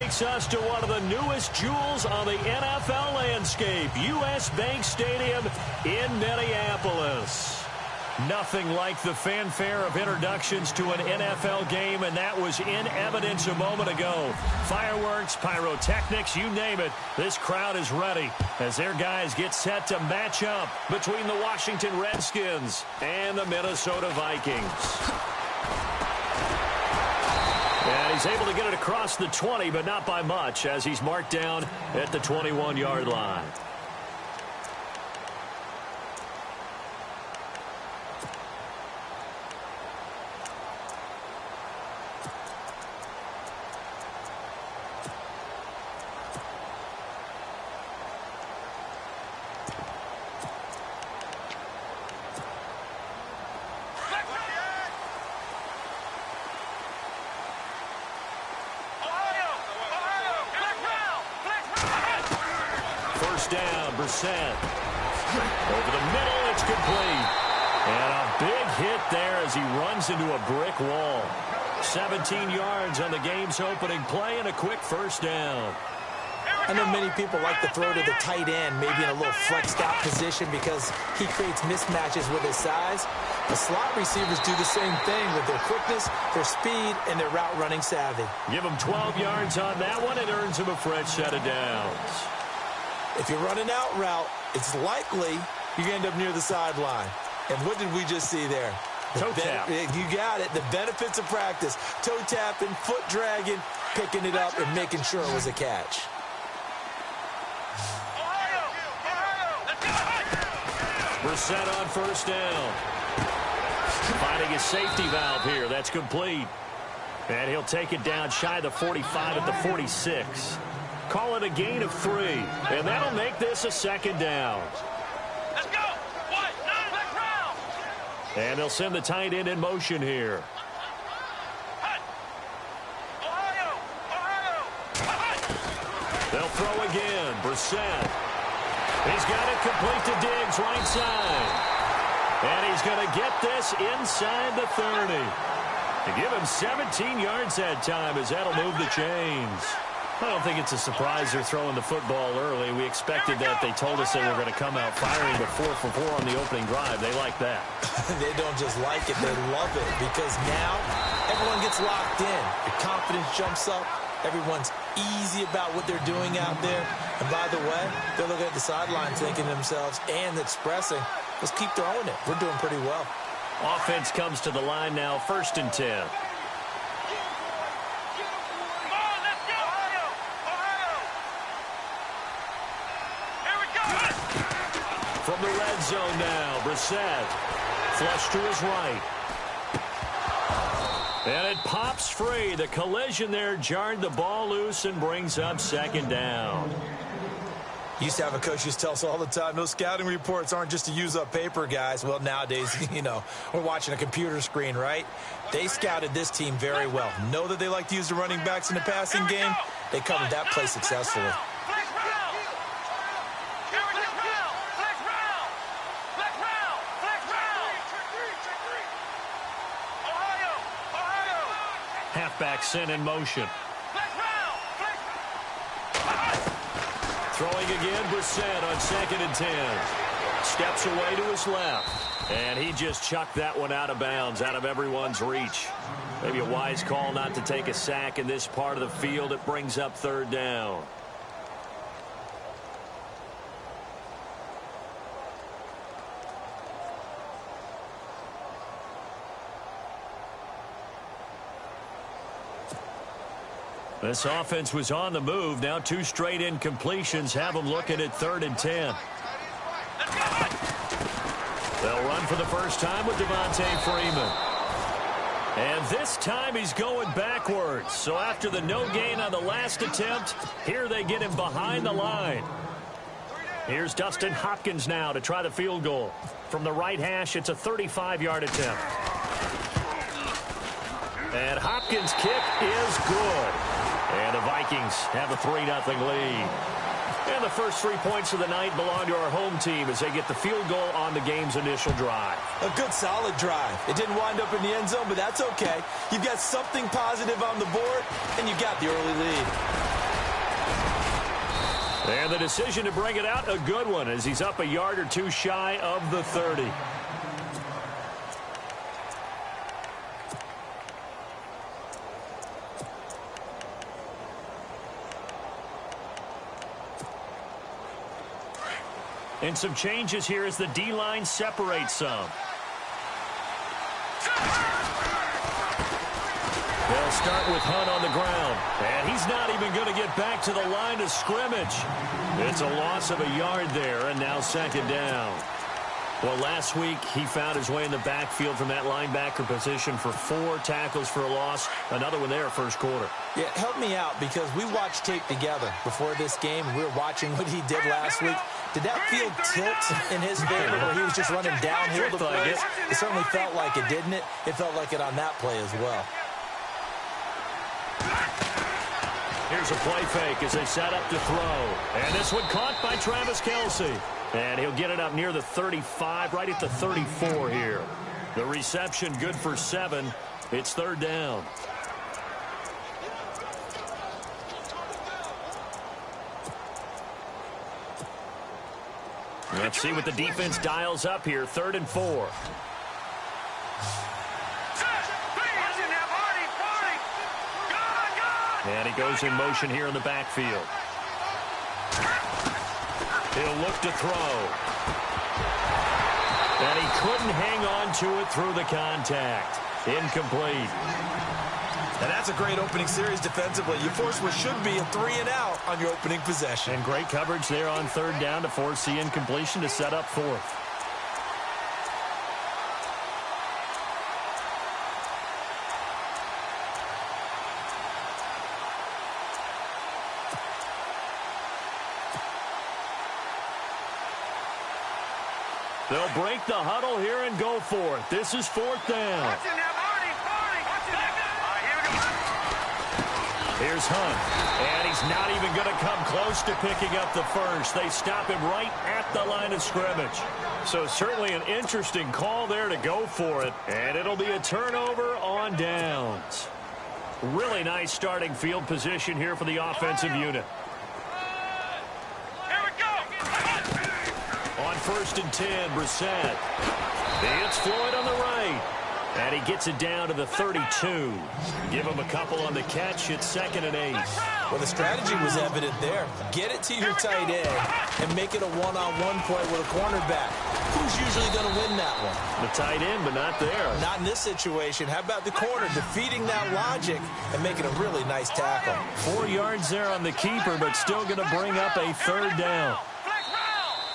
Takes us to one of the newest jewels on the NFL landscape, U.S. Bank Stadium in Minneapolis. Nothing like the fanfare of introductions to an NFL game, and that was in evidence a moment ago. Fireworks, pyrotechnics, you name it. This crowd is ready as their guys get set to match up between the Washington Redskins and the Minnesota Vikings. And he's able to get it across the 20, but not by much, as he's marked down at the 21-yard line. Down, Brissett. Over the middle, it's complete. And a big hit there as he runs into a brick wall. 17 yards on the game's opening play and a quick first down. I know many people like to throw to the tight end, maybe in a little flexed out position because he creates mismatches with his size. The slot receivers do the same thing with their quickness, their speed, and their route running savvy. Give him 12 yards on that one. It earns him a fresh set of downs. If you're running out route, it's likely you're going to end up near the sideline. And what did we just see there? Toe tap. You got it. The benefits of practice. Toe tapping, foot dragging, picking it up, and making sure it was a catch. Brissett on first down. Finding his safety valve here. That's complete. And he'll take it down shy of the 45 at the 46. Call it a gain of 3, and that'll make this a second down. Let's go. And they'll send the tight end in motion here. They'll throw again. Brissett. He's got it complete to Diggs, right side. And he's going to get this inside the 30. To give him 17 yards that time, as that'll move the chains. I don't think it's a surprise they're throwing the football early. We expected that. They told us they were going to come out firing, but 4 for 4 on the opening drive. They like that. They don't just like it, they love it, because now everyone gets locked in. The confidence jumps up. Everyone's easy about what they're doing out there. And by the way, they're looking at the sideline thinking to themselves and expressing, let's keep throwing it. We're doing pretty well. Offense comes to the line now, 1st and 10. From the red zone now, Brissett. Flush to his right. And it pops free. The collision there jarred the ball loose and brings up second down. Used to have a coach used to tell us all the time, those scouting reports aren't just to use up paper, guys. Well, nowadays, we're watching a computer screen, right? They scouted this team very well. Know that they like to use the running backs in the passing game. They covered that play successfully. Halfback sent in motion. Throwing again, Brissett on 2nd and 10. Steps away to his left. And he just chucked that one out of bounds, out of everyone's reach. Maybe a wise call not to take a sack in this part of the field. It brings up 3rd down. This offense was on the move. Now 2 straight incompletions have them looking at 3rd and 10. They'll run for the first time with Devontae Freeman. And this time he's going backwards. So after the no gain on the last attempt, here they get him behind the line. Here's Dustin Hopkins now to try the field goal. From the right hash, it's a 35-yard attempt. And Hopkins' kick is good. And the Vikings have a 3-0 lead. And the first 3 points of the night belong to our home team as they get the field goal on the game's initial drive. A good, solid drive. It didn't wind up in the end zone, but that's okay. You've got something positive on the board, and you got the early lead. And the decision to bring it out, a good one, as he's up a yard or two shy of the 30. And some changes here as the D-line separates some. They'll start with Hunt on the ground. And he's not even going to get back to the line of scrimmage. It's a loss of a yard there, and now second down. Well, last week he found his way in the backfield from that linebacker position for 4 tackles for a loss. Another one there first quarter. Yeah, help me out, because we watched tape together before this game. We were watching what he did last week. Did that field tilt in his favor where he was just running downhill to plays? It certainly felt like it, didn't it? It felt like it on that play as well. Here's a play fake as they set up to throw. And this one caught by Travis Kelce. And he'll get it up near the 35, right at the 34 here. The reception good for 7. It's third down. Let's see what the defense dials up here. 3rd and 4. And he goes in motion here in the backfield. He'll look to throw. And he couldn't hang on to it through the contact. Incomplete. And that's a great opening series defensively. You force what should be a 3-and-out on your opening possession. And great coverage there on 3rd down to force the incompletion to set up 4th. They'll break the huddle here and go for it. This is 4th down. Here's Hunt. And he's not even going to come close to picking up the first. They stop him right at the line of scrimmage. So certainly an interesting call there to go for it. And it'll be a turnover on downs. Really nice starting field position here for the offensive unit. On 1st and 10, Brissett. It's Floyd on the right. And he gets it down to the 32. Give him a couple on the catch. It's 2nd and 8. Well, the strategy was evident there. Get it to your tight end and make it a one-on-one play with a cornerback. Who's usually going to win that one? The tight end, but not there. Not in this situation. How about the corner defeating that logic and making a really nice tackle? 4 yards there on the keeper, but still going to bring up a 3rd down.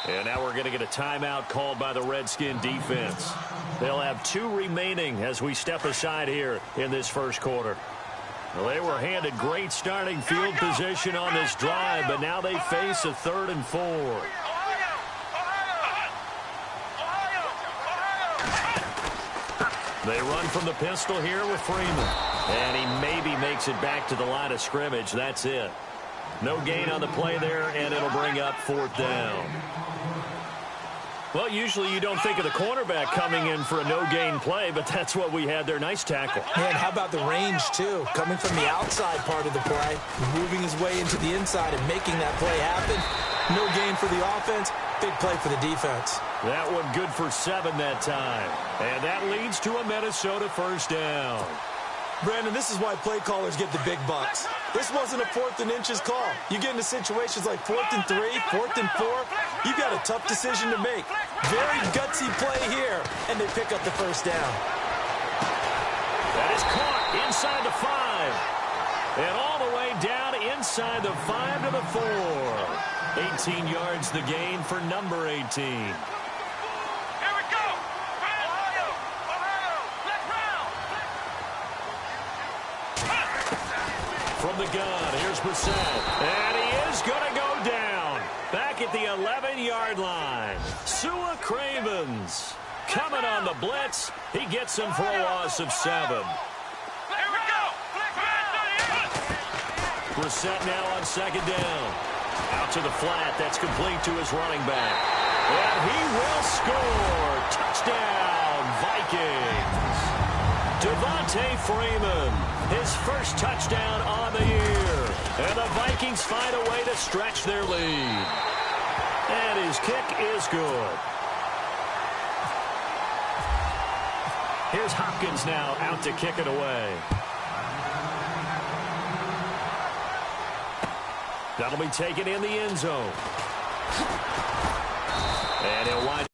And now we're going to get a timeout called by the Redskin defense. They'll have 2 remaining as we step aside here in this first quarter. Well, they were handed great starting field position on this drive, but now they face a 3rd and 4. They run from the pistol here with Freeman. And he maybe makes it back to the line of scrimmage. That's it. No gain on the play there, and it'll bring up 4th down. Well, usually you don't think of the cornerback coming in for a no-gain play, but that's what we had there. Nice tackle. And how about the range, too? Coming from the outside part of the play, moving his way into the inside and making that play happen. No gain for the offense, big play for the defense. That one good for 7 that time. And that leads to a Minnesota 1st down. Brandon, this is why play callers get the big bucks. This wasn't a 4th and inches call. You get into situations like 4th and 3, 4th and 4. You've got a tough decision to make. Very gutsy play here, and they pick up the 1st down. That is caught inside the 5. And all the way down inside the 5 to the 4. 18 yards the gain for number 18. From the gun, here's Brissett. And he is going to go down. Back at the 11-yard line. Sua Cravens coming on the blitz. He gets him for a loss of 7. Brissett now on 2nd down. Out to the flat. That's complete to his running back. And he will score. Touchdown, Vikings. Devontae Freeman, his first touchdown on the year. And the Vikings find a way to stretch their lead. And his kick is good. Here's Hopkins now out to kick it away. That'll be taken in the end zone. And he'll wind